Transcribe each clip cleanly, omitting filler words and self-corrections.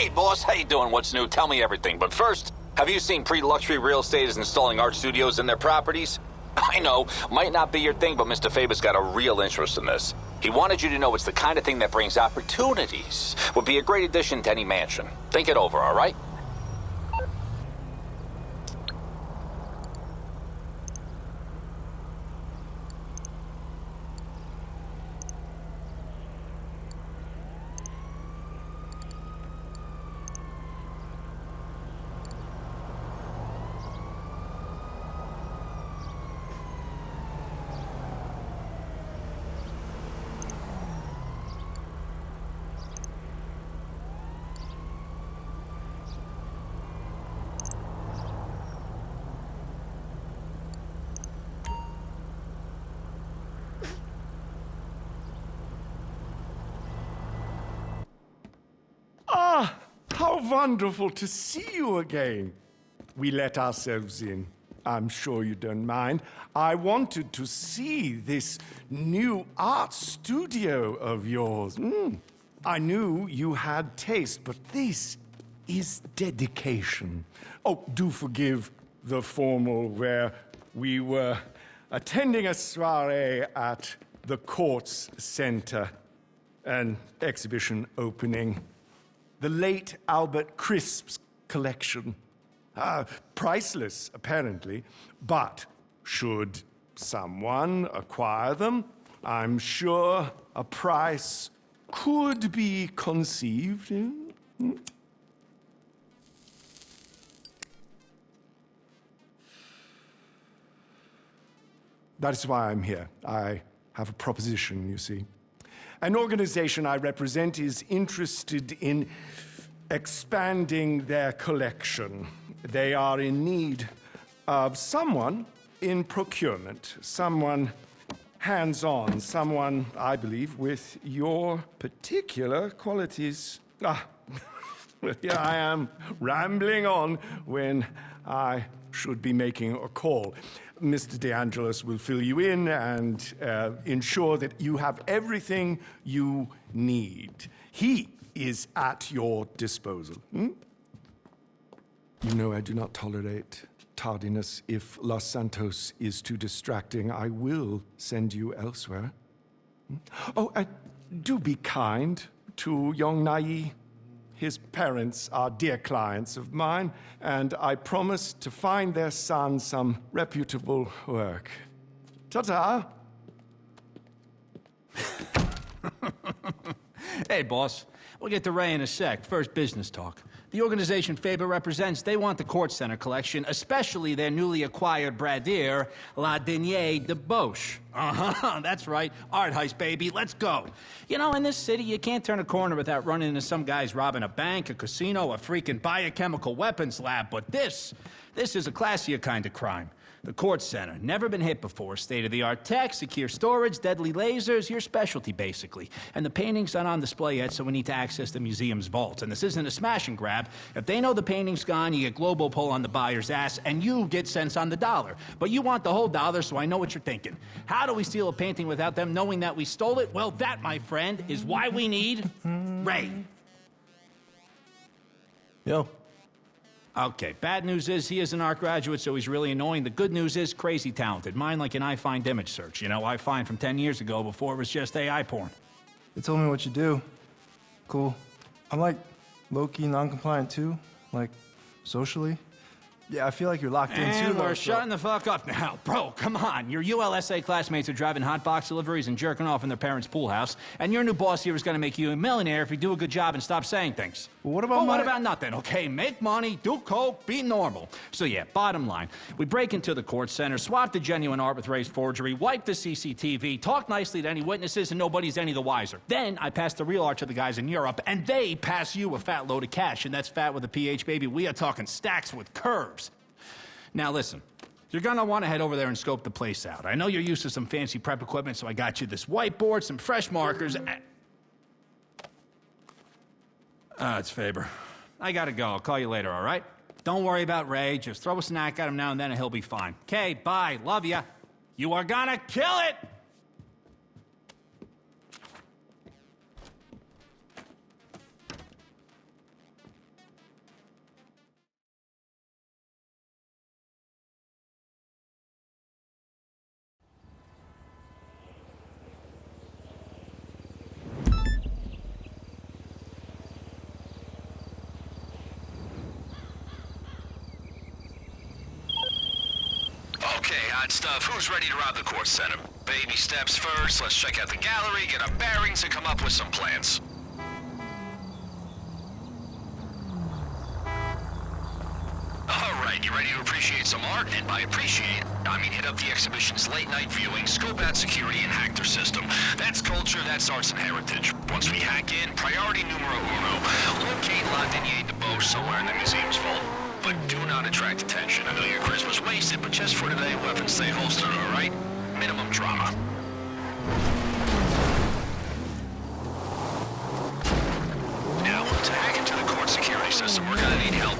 Hey, boss, how you doing? What's new? Tell me everything. But first, have you seen pre-luxury real estate is installing art studios in their properties? I know, might not be your thing, but Mr. Faber's got a real interest in this. He wanted you to know it's the kind of thing that brings opportunities. Would be a great addition to any mansion. Think it over, all right? Ah, how wonderful to see you again. We let ourselves in. I'm sure you don't mind. I wanted to see this new art studio of yours. I knew you had taste, but this is dedication. Oh, do forgive the formal where we were attending a soiree at the Kortz Center, an exhibition opening. The late Albert Crisp's collection. Priceless, apparently, but should someone acquire them, I'm sure a price could be conceived. That is why I'm here. I have a proposition, you see. An organization I represent is interested in expanding their collection. They are in need of someone in procurement, someone hands-on, someone, I believe, with your particular qualities. Here I am, rambling on when I should be making a call. Mr. De Angelis will fill you in and ensure that you have everything you need. He is at your disposal. You know I do not tolerate tardiness. If Los Santos is too distracting, I will send you elsewhere. Oh, and do be kind to young Nai. His parents are dear clients of mine, and I promise to find their son some reputable work. Ta-ta! Hey, boss. We'll get to Ray in a sec. First, business talk. The organization Faber represents, they want the Kortz Center collection, especially their newly acquired bradir, La Denier de Boche. That's right. Art heist, baby. Let's go. You know, in this city, you can't turn a corner without running into some guys robbing a bank, a casino, a freaking biochemical weapons lab. But this is a classier kind of crime. The Kortz Center, never been hit before. State-of-the-art tech, secure storage, deadly lasers, your specialty, basically. And the painting's not on display yet, so we need to access the museum's vault. And this isn't a smash and grab. If they know the painting's gone, you get global pull on the buyer's ass, and you get cents on the dollar. But you want the whole dollar, so I know what you're thinking. How do we steal a painting without them knowing that we stole it? Well, that, my friend, is why we need Ray. Yo. Okay, bad news is he is an art graduate, so he's really annoying. The good news is crazy talented. Mine like an I-Find image search. You know, I-Find from 10 years ago before it was just AI porn. They told me what you do. Cool. I'm like low-key non-compliant too, like socially. Yeah, I feel like you're locked in too. And we're shutting the fuck up now. Bro, come on. Your ULSA classmates are driving hot box deliveries and jerking off in their parents' pool house, and your new boss here is gonna make you a millionaire if you do a good job and stop saying things. Well, what about what about nothing, okay? Make money, do coke, be normal. So yeah, bottom line, we break into the Kortz Center, swap the genuine art with Ray's forgery, wipe the CCTV, talk nicely to any witnesses, and nobody's any the wiser. Then I pass the real art to the guys in Europe, and they pass you a fat load of cash, and that's fat with a PH, baby. We are talking stacks with curves. Now listen, you're gonna want to head over there and scope the place out. I know you're used to some fancy prep equipment, so I got you this whiteboard, some fresh markers, it's Faber. I gotta go. I'll call you later, all right? Don't worry about Ray. Just throw a snack at him now and then and he'll be fine. Okay, bye. Love ya. You are gonna kill it! Alright, stuff. Who's ready to rob the Kortz Center? Baby steps first. Let's check out the gallery, get our bearings, and come up with some plans. Alright, you ready to appreciate some art? And by appreciate, I mean hit up the exhibition's late-night viewing, scope out security, and hack their system. That's culture, that's arts and heritage. Once we hack in, priority numero uno. Locate La Denier de Boche somewhere in the museum's vault. But do not attract attention. I know your Christmas wasted, but just for today, weapons stay holstered, alright? Minimum drama. Now, to hack into the Kortz security system, we're gonna need help.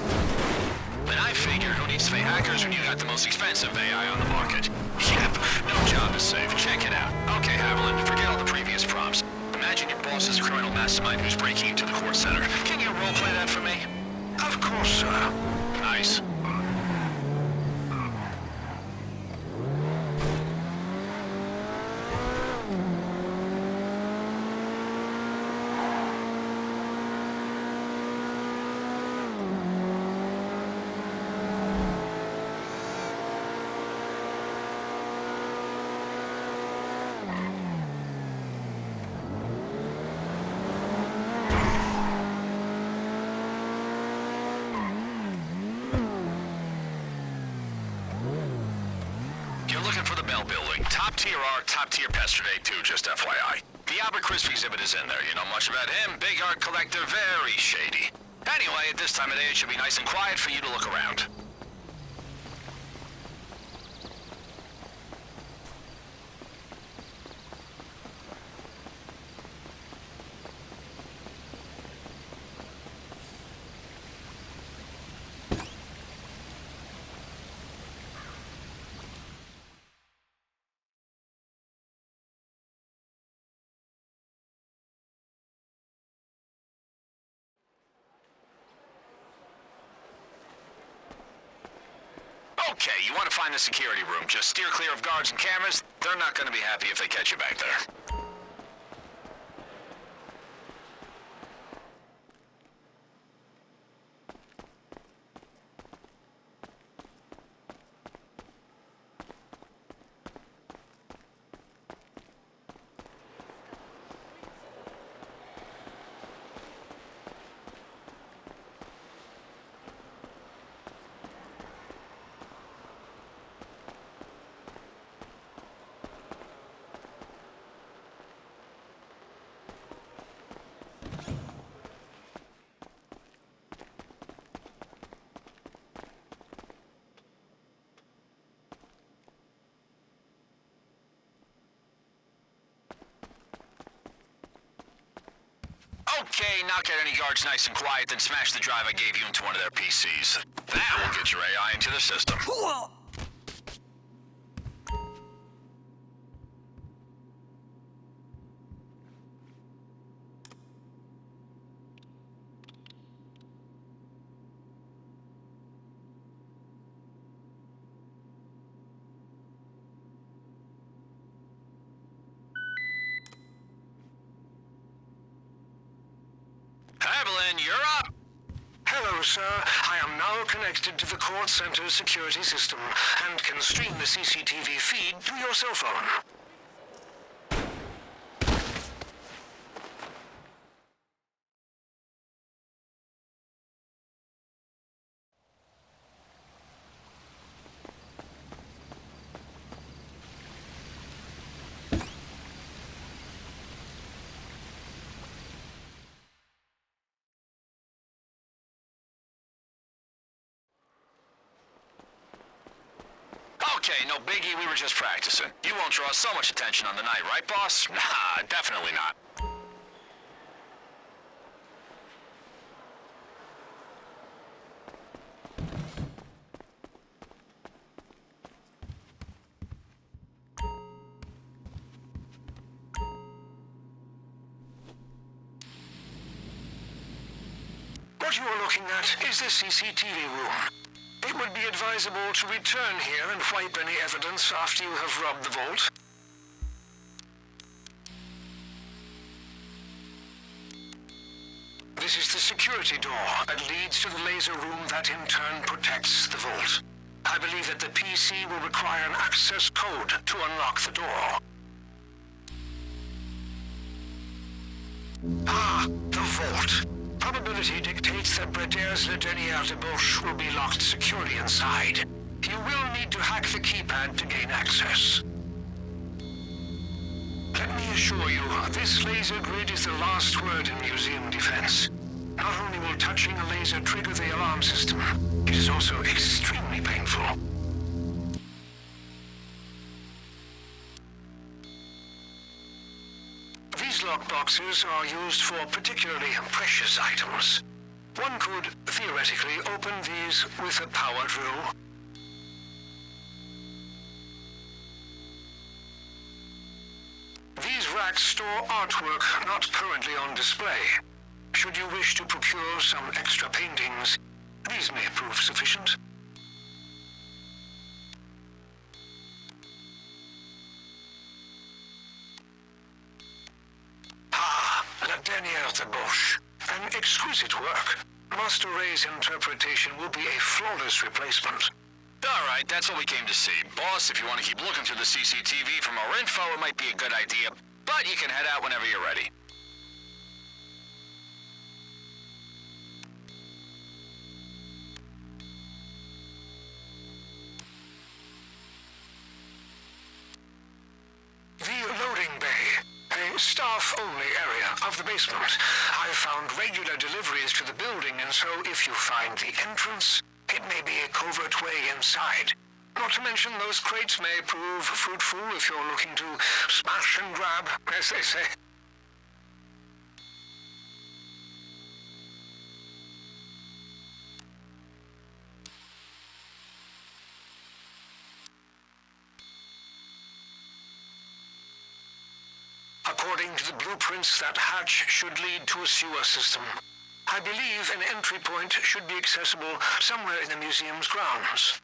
And I figure, who needs to pay hackers when you got the most expensive AI on the market? Yep, no job is safe. Check it out. Okay, Haviland, forget all the previous prompts. Imagine your boss is a criminal mastermind who's breaking into the Kortz Center. Can you roleplay that for me? Of course, sir. Nice. Building. Top tier art, top tier yesterday too, just FYI. The Albert Crisp exhibit is in there. You know much about him? Big art collector, very shady. Anyway, at this time of day, it should be nice and quiet for you to look around. Okay, you want to find the security room. Just steer clear of guards and cameras. They're not going to be happy if they catch you back there. Okay, now get any guards nice and quiet, then smash the drive I gave you into one of their PCs. That will get your AI into the system. Evelyn, you're up! Hello, sir. I am now connected to the Kortz Center security system and can stream the CCTV feed to your cell phone. Okay, no biggie, we were just practicing. You won't draw so much attention on the night, right, boss? Nah, definitely not. What you are looking at is the CCTV room. It would be advisable to return here and wipe any evidence after you have robbed the vault. This is the security door that leads to the laser room that in turn protects the vault. I believe that the PC will require an access code to unlock the door. Ah, the vault. Probability dictates that Brader's Le Dernier Debauche will be locked securely inside. You will need to hack the keypad to gain access. Let me assure you, this laser grid is the last word in museum defense. Not only will touching a laser trigger the alarm system, it is also extremely painful. These lockboxes are used for particularly precious items. One could, theoretically, open these with a power drill. These racks store artwork not currently on display. Should you wish to procure some extra paintings, these may prove sufficient. Ah, La Dernière Debauche. An exquisite work. Master Ray's interpretation will be a flawless replacement. All right, that's what we came to see. Boss, if you want to keep looking through the CCTV for more info, it might be a good idea, but you can head out whenever you're ready. The loading bay, a staff-only area of the basement. I've found regular deliveries to the building, and so if you find the entrance, it may be a covert way inside. Not to mention those crates may prove fruitful if you're looking to smash and grab, as they say. According to the blueprints, that hatch should lead to a sewer system. I believe an entry point should be accessible somewhere in the museum's grounds.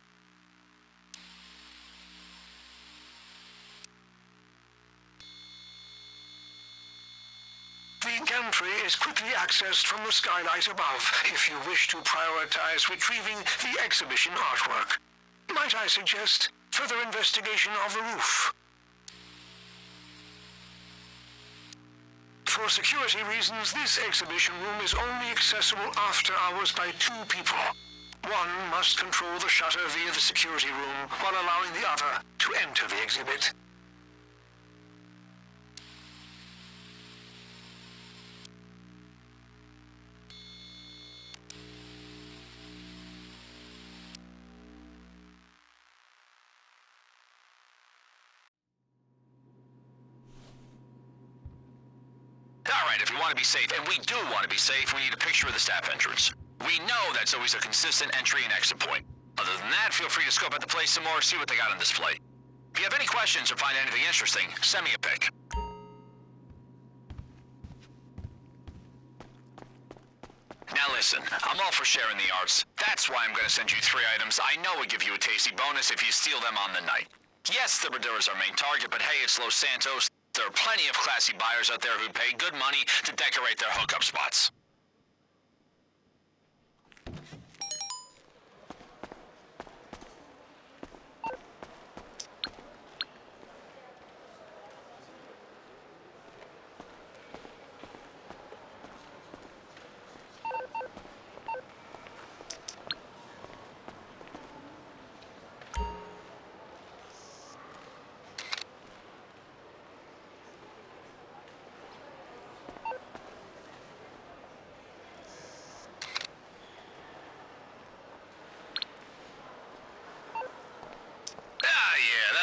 The gantry is quickly accessed from the skylight above if you wish to prioritize retrieving the exhibition artwork. Might I suggest further investigation of the roof? For security reasons, this exhibition room is only accessible after hours by 2 people. One must control the shutter via the security room while allowing the other to enter the exhibit. Alright, if you want to be safe, and we do want to be safe, we need a picture of the staff entrance. We know that's always a consistent entry and exit point. Other than that, feel free to scope out the place some more, see what they got on display. If you have any questions or find anything interesting, send me a pic. Now listen, I'm all for sharing the arts. That's why I'm gonna send you 3 items I know would give you a tasty bonus if you steal them on the night. Yes, the Brader is our main target, but hey, it's Los Santos. There are plenty of classy buyers out there who'd pay good money to decorate their hookup spots.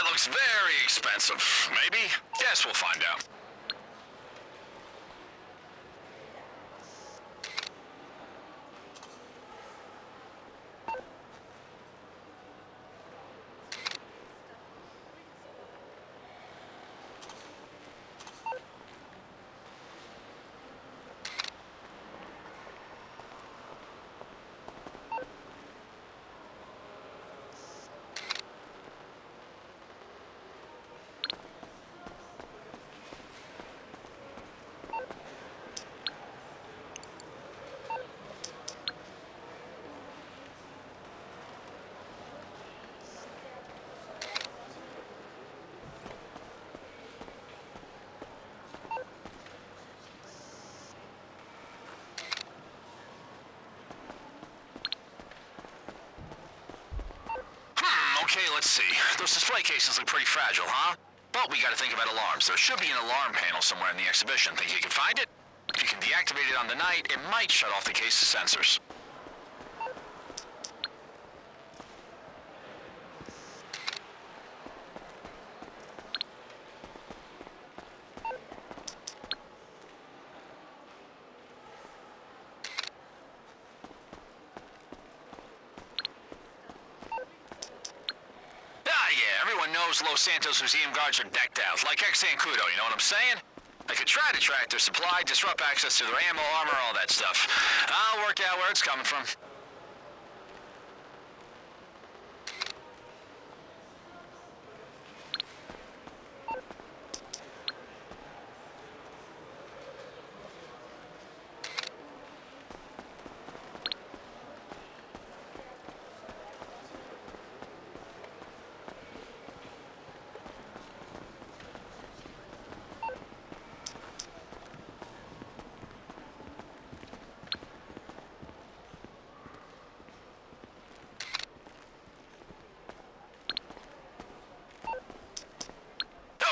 Looks very expensive. Maybe? Guess we'll find out. Okay, let's see. Those display cases look pretty fragile, huh? But we gotta think about alarms. There should be an alarm panel somewhere in the exhibition. Think you can find it? If you can deactivate it on the night, it might shut off the case's sensors. Knows Los Santos museum guards are decked out, like ex-Zancudo, you know what I'm saying? I could try to track their supply, disrupt access to their ammo, armor, all that stuff. I'll work out where it's coming from.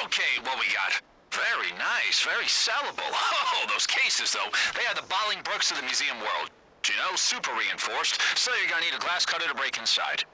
Okay, what we got? Very nice, very sellable. Oh, those cases, though, they are the Bolingbrookes of the museum world. You know, super reinforced, so you're gonna need a glass cutter to break inside.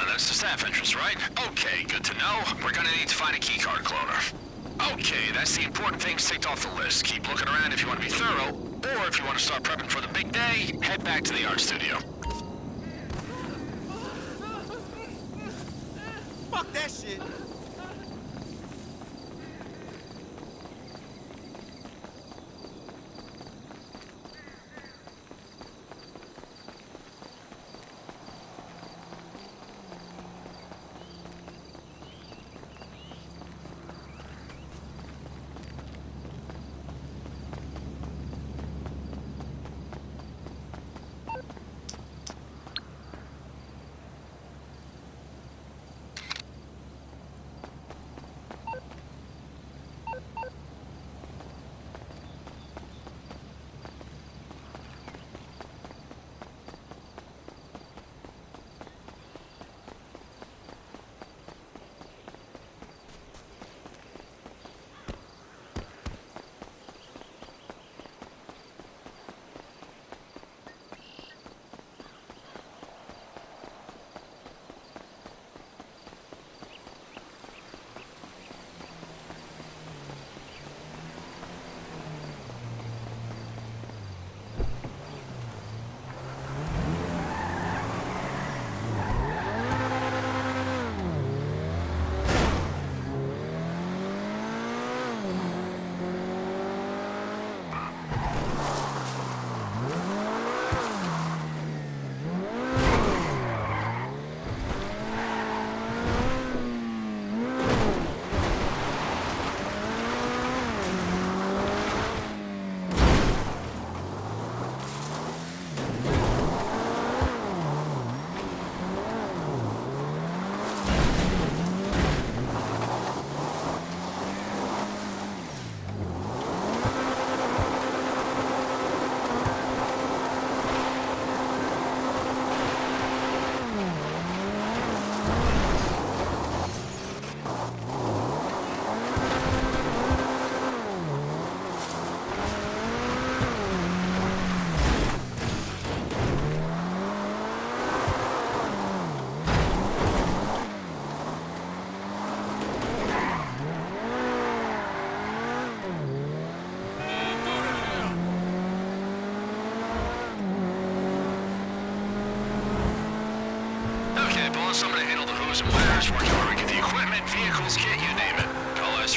That's the staff entrance, right? Okay, good to know. We're gonna need to find a keycard cloner. Okay, that's the important things ticked off the list. Keep looking around if you want to be thorough, or if you want to start prepping for the big day, head back to the art studio. Fuck that shit!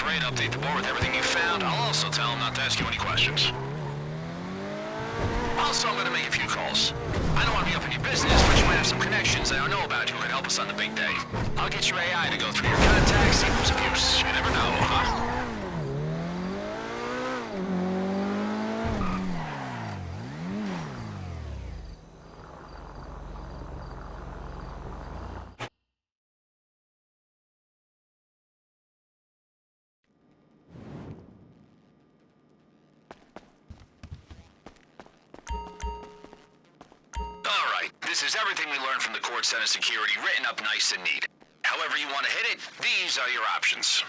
ask Ray to update the board with everything you found. I'll also tell him not to ask you any questions. Also, I'm gonna make a few calls. I don't want to be up in your business, but you might have some connections that I don't know about who could help us on the big day. I'll get your AI to go through your contacts, see who's of use. You never know, huh? This is everything we learned from the Kortz Center security, written up nice and neat. However you want to hit it, these are your options.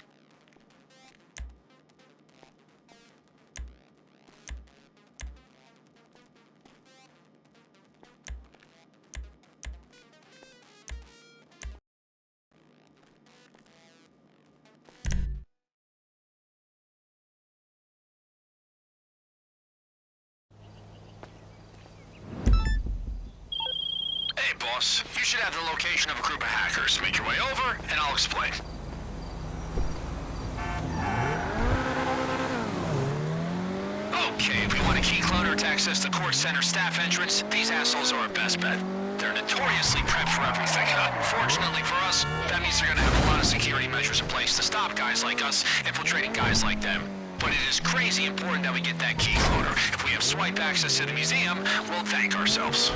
Boss, you should have the location of a group of hackers. Make your way over, and I'll explain. Okay, if we want a key clutter to access the Kortz Center staff entrance, these assholes are our best bet. They're notoriously prepped for everything. Unfortunately for us, that means they're gonna have a lot of security measures in place to stop guys like us infiltrating guys like them. But it is crazy important that we get that key clutter. If we have swipe access to the museum, we'll thank ourselves.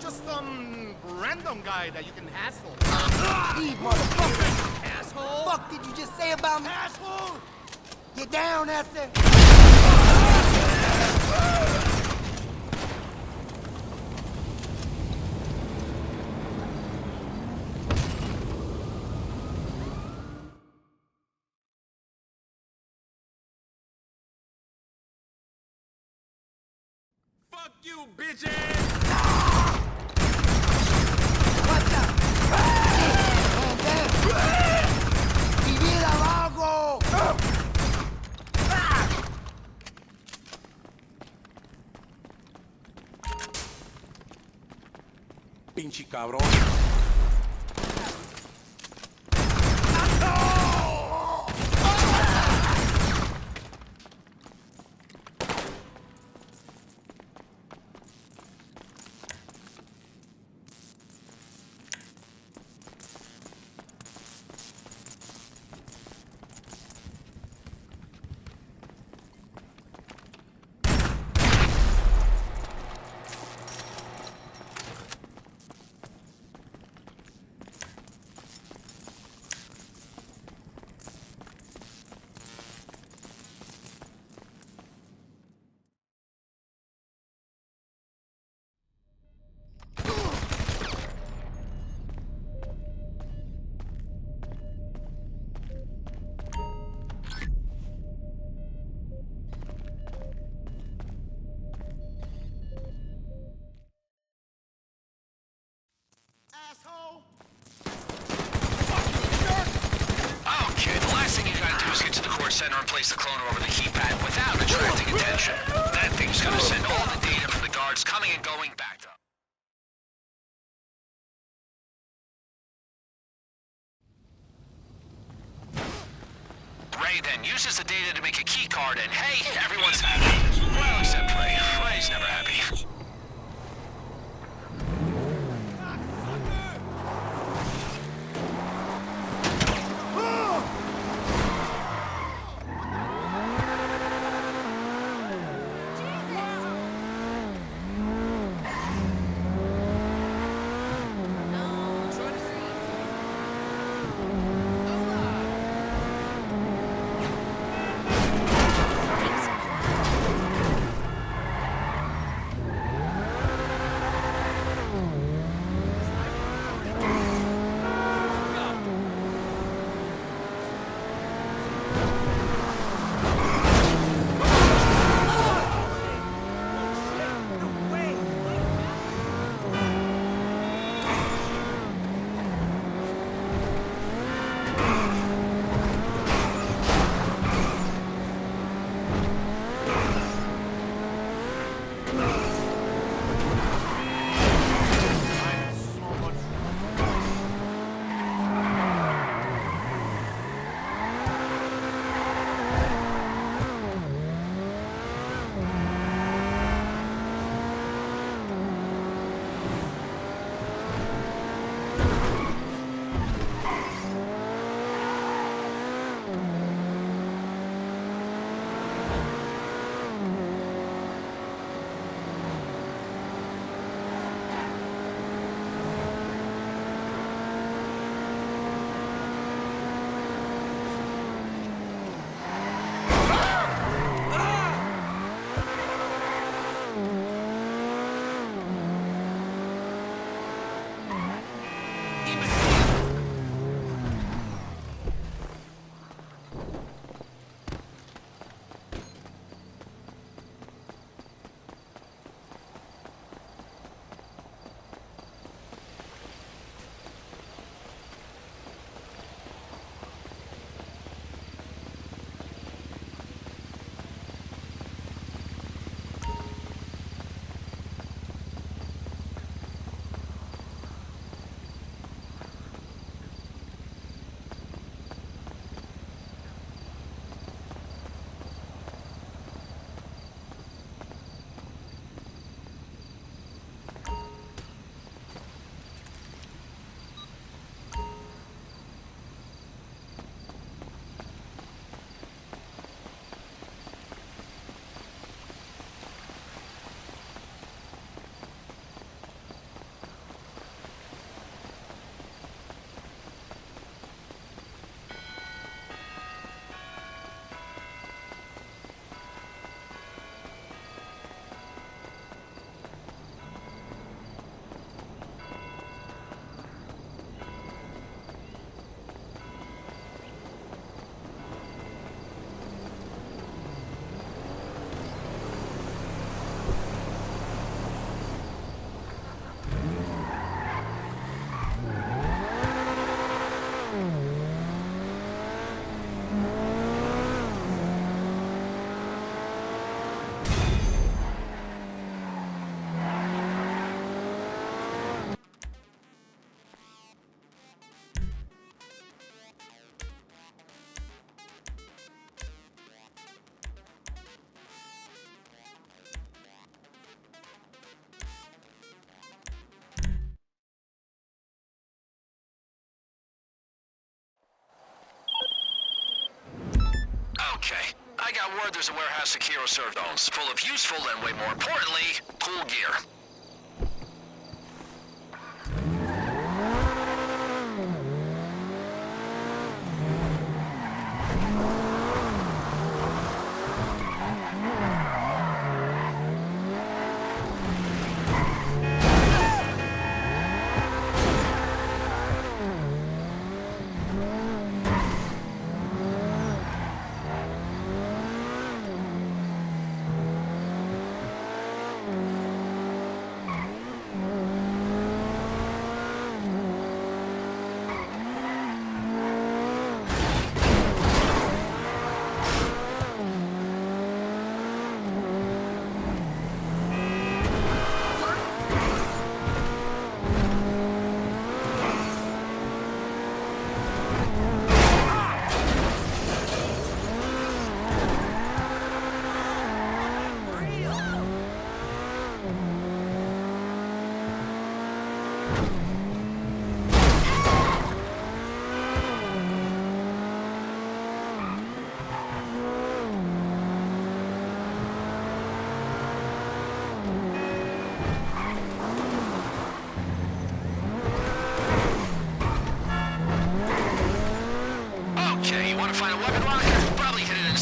Just some random guy that you can hassle. Leave, motherfucker! Asshole! Fuck did you just say about me? Asshole! Get down, Esther! Fuck you, bitches! Watch out! ¡Mi vida, vago! Pinche cabrón. Okay, the last thing you gotta do is get to the Kortz Center and place the cloner over the keypad without attracting attention. That thing's gonna send all the data from the guards coming and going back to Ray then uses the data to make a keycard, and hey, everyone's happy. Well, except Ray. Ray's never happy. Okay. I got word there's a warehouse of Hero Served owns, full of useful and, way more importantly, cool gear.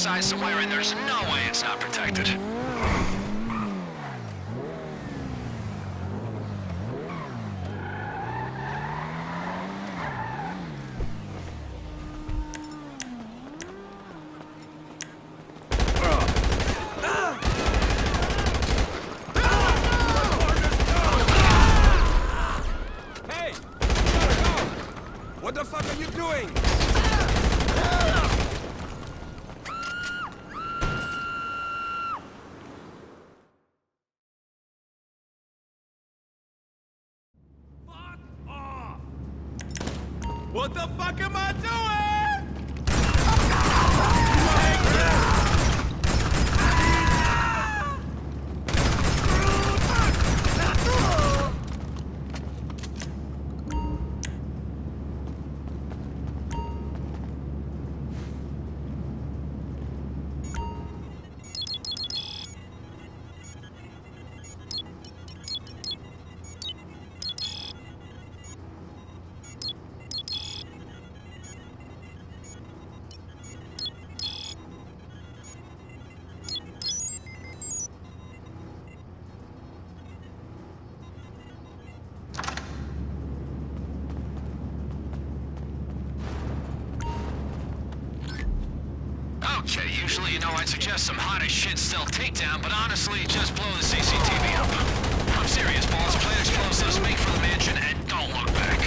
side somewhere, and there's no way it's not protected. What the fuck are you doing? Fuck off! What the fuck am I doing? Okay, usually, I'd suggest some hot-as-shit stealth takedown, but honestly, just blow the CCTV up. I'm serious, boss. Plant explosives, make for the mansion, and don't look back.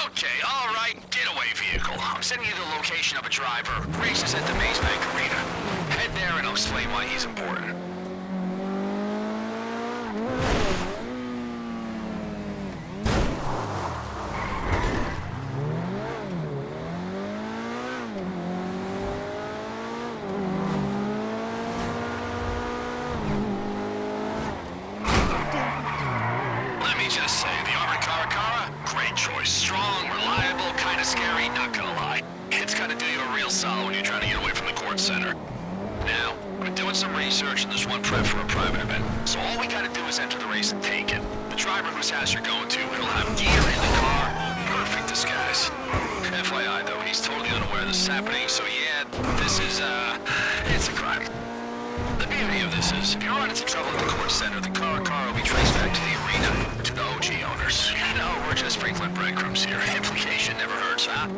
Okay, all right, getaway vehicle. I'm sending you the location of a driver. Races at the Maze Bank Arena. Head there and I'll explain why he's important. Let me just say, the armored Caracara, great choice. Strong, reliable, kinda scary, not gonna lie. It's gonna do you a real solid when you're trying to get away from the Kortz Center. Now, we're doing some research and there's one prep for a private event. So all we gotta do is enter the race and take it. The driver whose house you're going to, he'll have gear in the car. Perfect disguise. FYI, though, he's totally unaware this is happening, so yeah, this is, it's a crime. The beauty of this is, if you run into trouble at the Kortz Center, the Caracara will be traced back to the arena, to the OG owners. You know, we're just sprinkling breadcrumbs here. Implication never hurts, huh?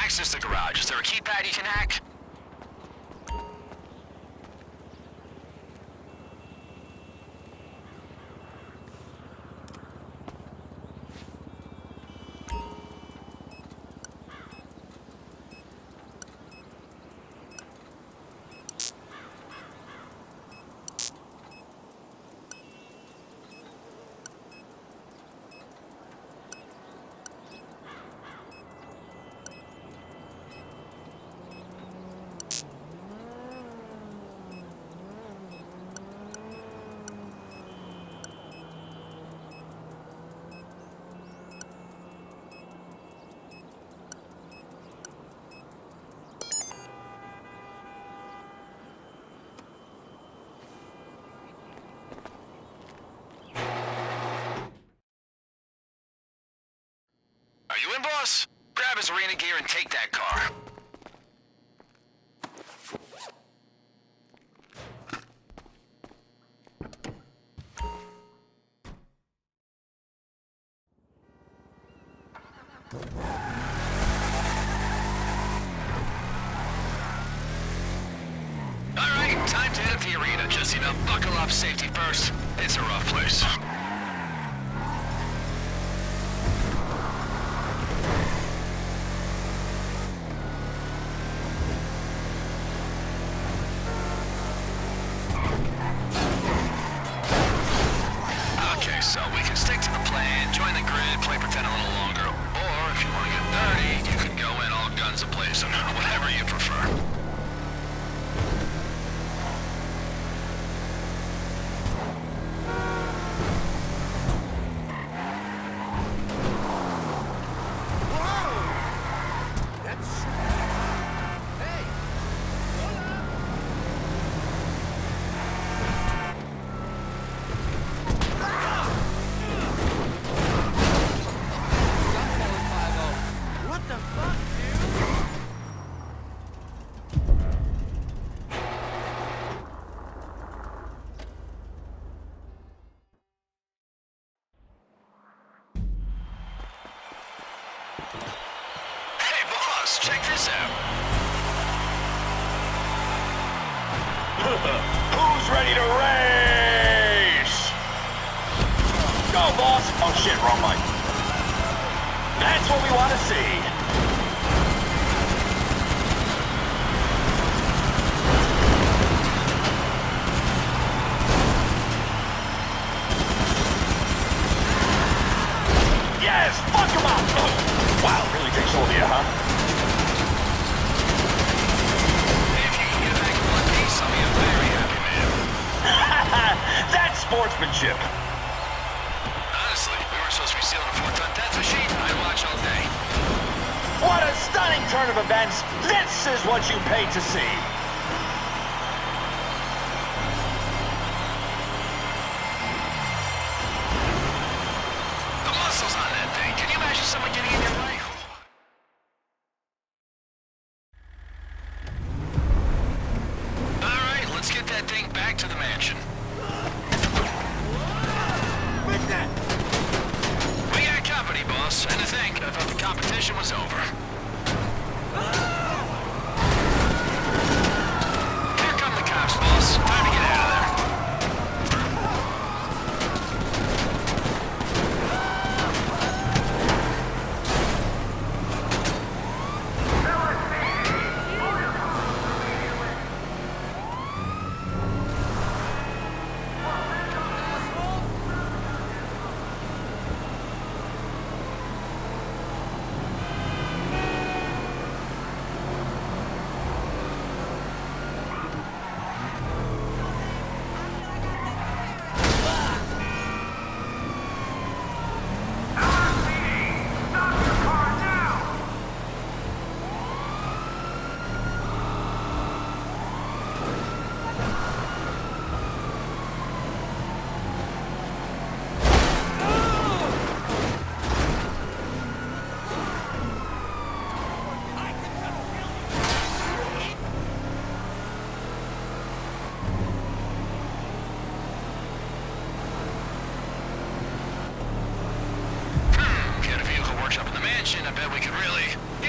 Access the garage. Is there a keypad you can hack? You in, boss? Grab his arena gear and take that car. Alright, time to hit the arena. Just, buckle up, safety first. It's a rough place. So we can stick to the plan, join the grid, play pretend a little longer. Or if you want to get dirty, you can go in all guns a-blazing. Whatever you prefer. Check this out. Who's ready to race? Go, boss! Oh shit, wrong mic. That's what we want to see. Yes! Fuck him up! Wow, really takes hold of you, huh? That's sportsmanship. Honestly, we were supposed to be stealing a 4-ton death machine. I'd watch all day. What a stunning turn of events. This is what you paid to see. The muscles on that thing. Can you imagine someone getting in your way? All right, let's get that thing back to the mansion. We got company, boss. And to think, I thought the competition was over. Here come the cops, boss. Time to get out of there.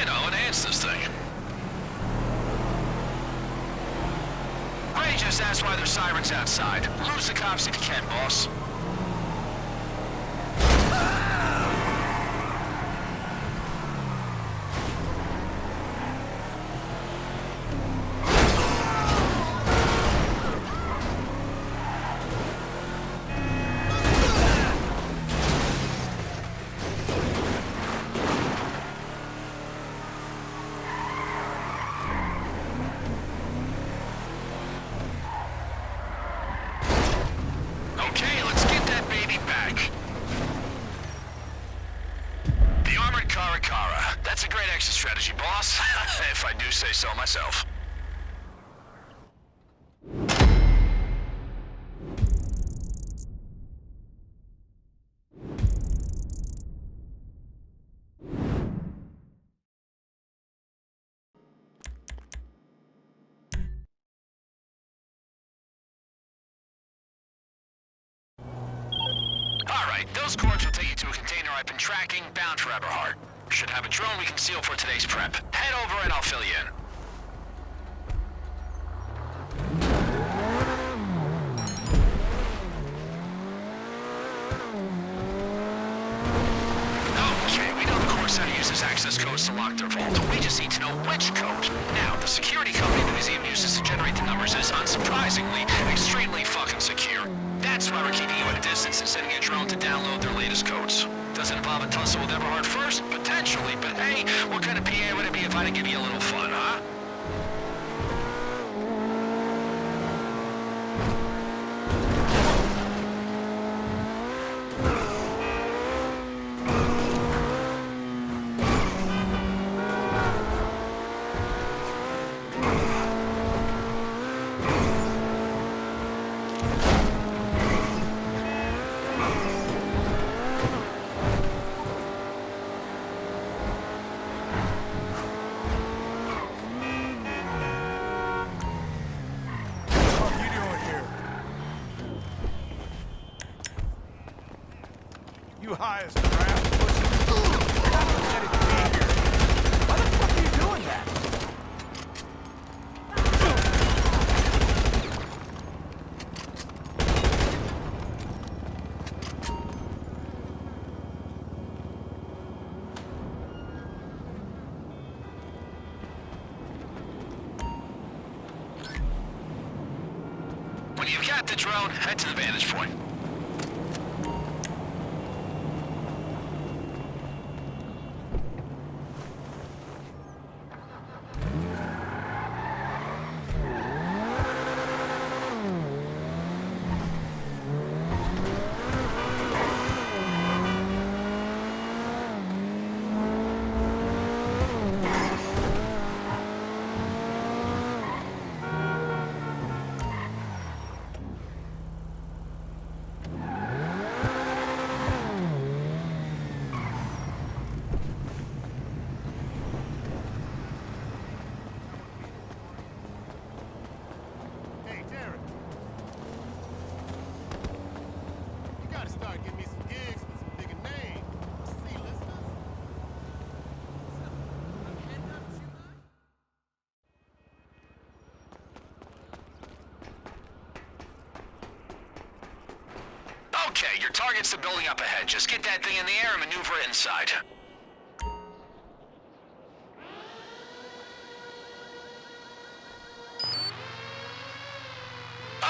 You know, enhance this thing. Ray just asked why there's sirens outside. Lose the cops if you can, boss. Okay, let's get that baby back. The armored Caracara. That's a great exit strategy, boss. If I do say so myself. Alright, those cords will take you to a container I've been tracking, bound for Eberhard. Should have a drone we can seal for today's prep. Head over and I'll fill you in. Okay, we know the Kortz Center uses access codes to lock their vault. We just need to know which code. Now, the security company the museum uses to generate the numbers is, unsurprisingly, extremely fucking secure. That's why we're keeping you at a distance and sending a drone to download their latest codes. Does it involve a tussle with Eberhard first? Potentially, but hey, what kind of PA would it be if I didn't give you a little fun, huh? You high as crap, pussy. Let it be here. Why the fuck are you doing that? When you've got the drone, head to the vantage point. Hey, Darren. You gotta start giving me some gigs with some bigger names. See, listeners? I'm heading up to Okay, your target's the building up ahead. Just get that thing in the air and maneuver it inside.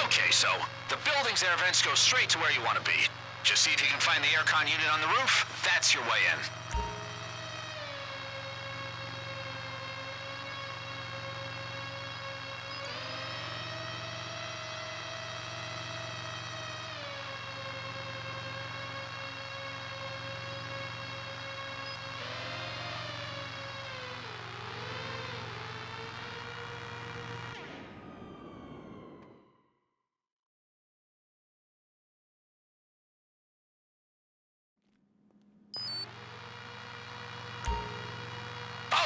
Okay, so the building's air vents go straight to where you want to be. Just see if you can find the aircon unit on the roof. That's your way in.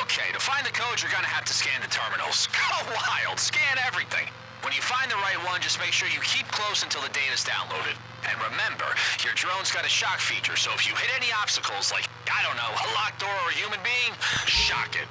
Okay, to find the code, you're gonna have to scan the terminals. Go wild, scan everything. When you find the right one, just make sure you keep close until the data's downloaded. And remember, your drone's got a shock feature, so if you hit any obstacles like, I don't know, a locked door or human being? Shocking.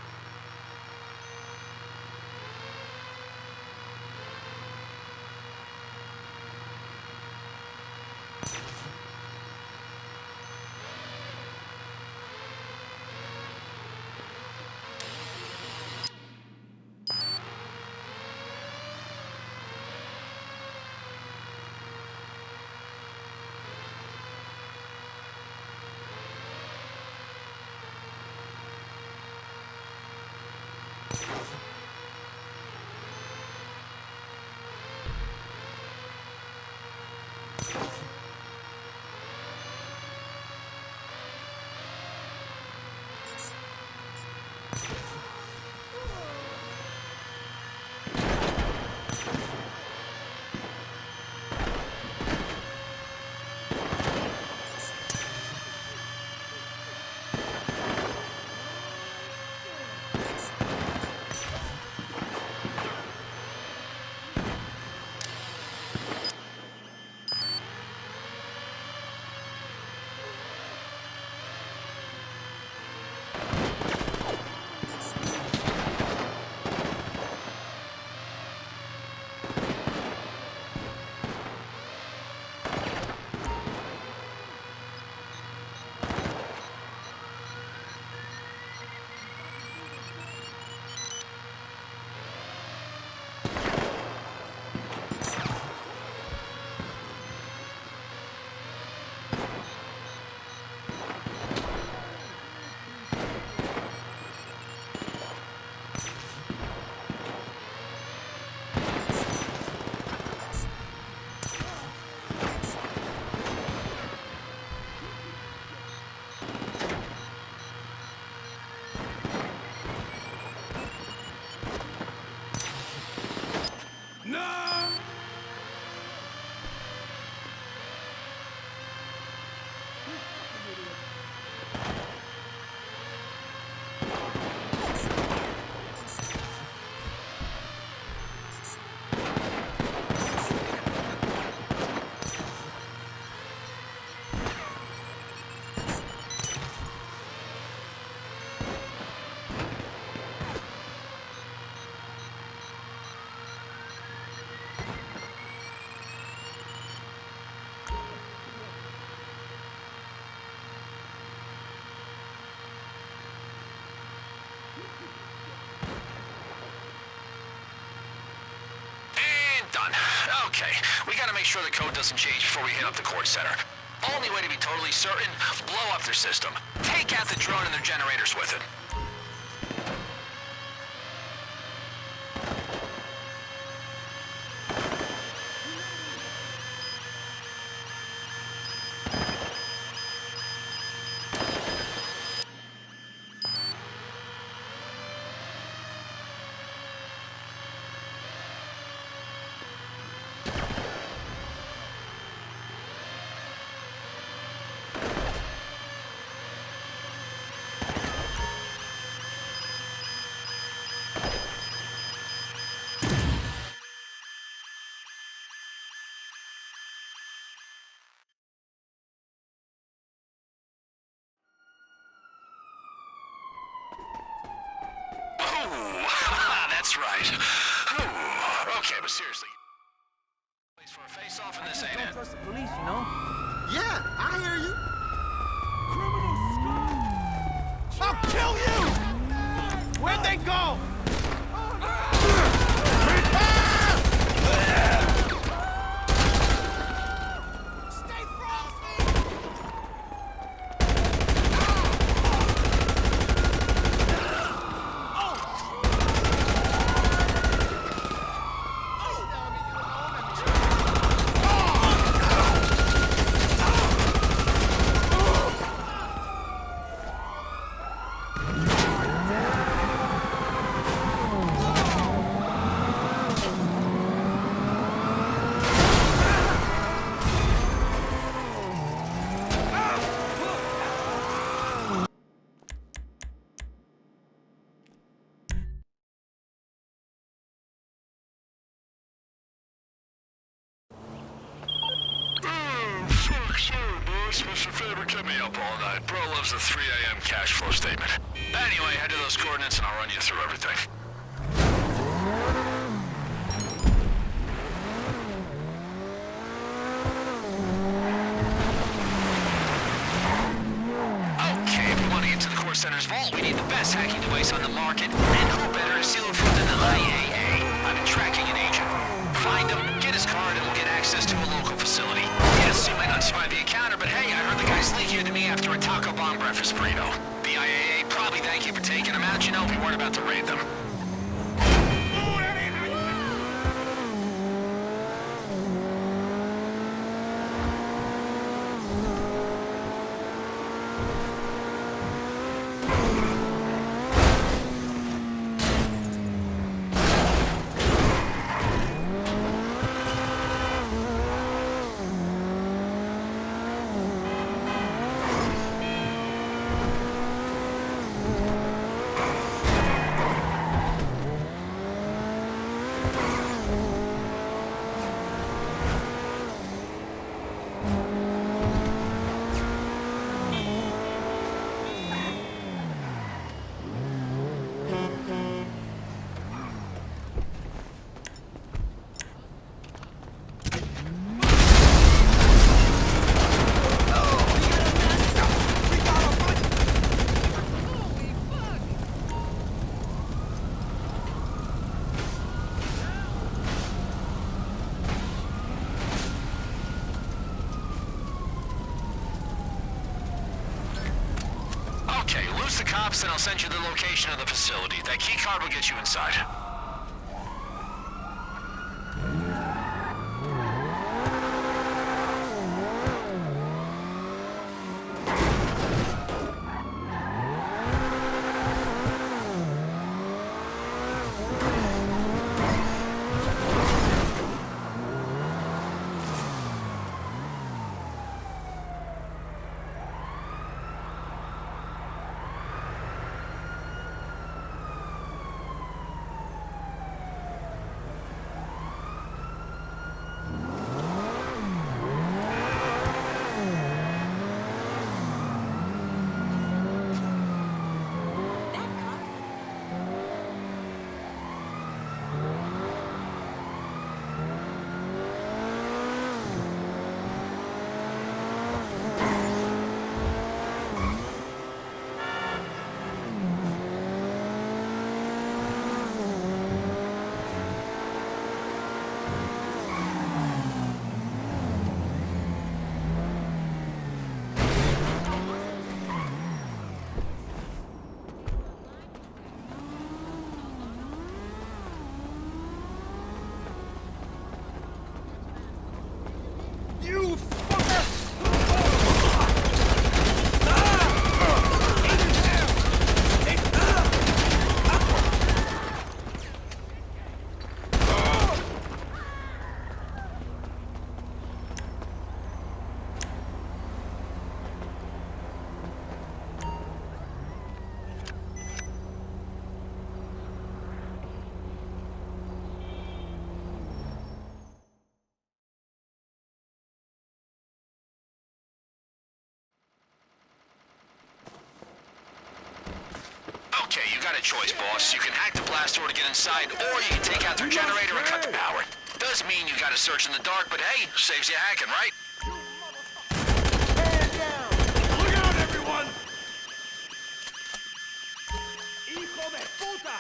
Done. Okay, we gotta make sure the code doesn't change before we hit up the Kortz Center. Only way to be totally certain, blow up their system. Take out the drone and their generators with it. That's right. Ooh, okay, but seriously. Place for a face-off and this ain't it. Don't trust the police, you know? Yeah, I hear you. Criminal scum! I'll kill you! Where'd they go? Stay frosty! up all night. Bro loves the 3 a.m. cash flow statement. Anyway, head to those coordinates and I'll run you through everything. Okay, if we want to get to the Kortz Center's vault, we need the best hacking device on the market, and who better to seal it for than the IAA? I've been tracking an agent. Find him, get his card, and we'll get access to a local facility. Yes, you might not survive the encounter, but hey, I heard the guy's leaking to me after a taco bomb breakfast burrito. The IAA probably thank you for taking him out. You know, we weren't about to raid them. Okay, lose the cops and I'll send you the location of the facility. That keycard will get you inside. Okay, you got a choice, boss. You can hack the blast door to get inside, or you can take out their generator and cut the power. Does mean you gotta search in the dark, but hey, saves you hacking, right? Man down! Look out, everyone! Hijo de puta!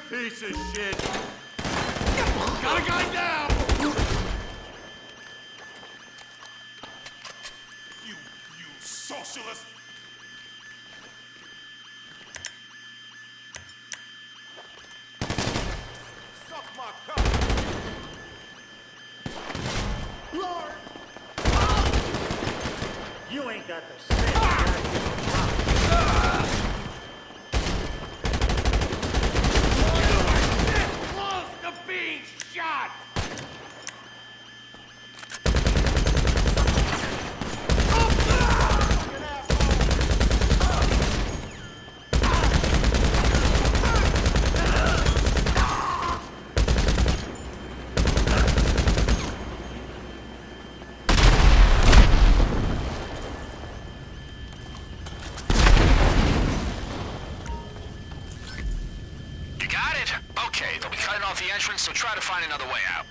Piece of shit! Got a guy down! You socialist! Suck my cock! Lord! You ain't got the sense. Okay, they'll be cutting off the entrance, so try to find another way out.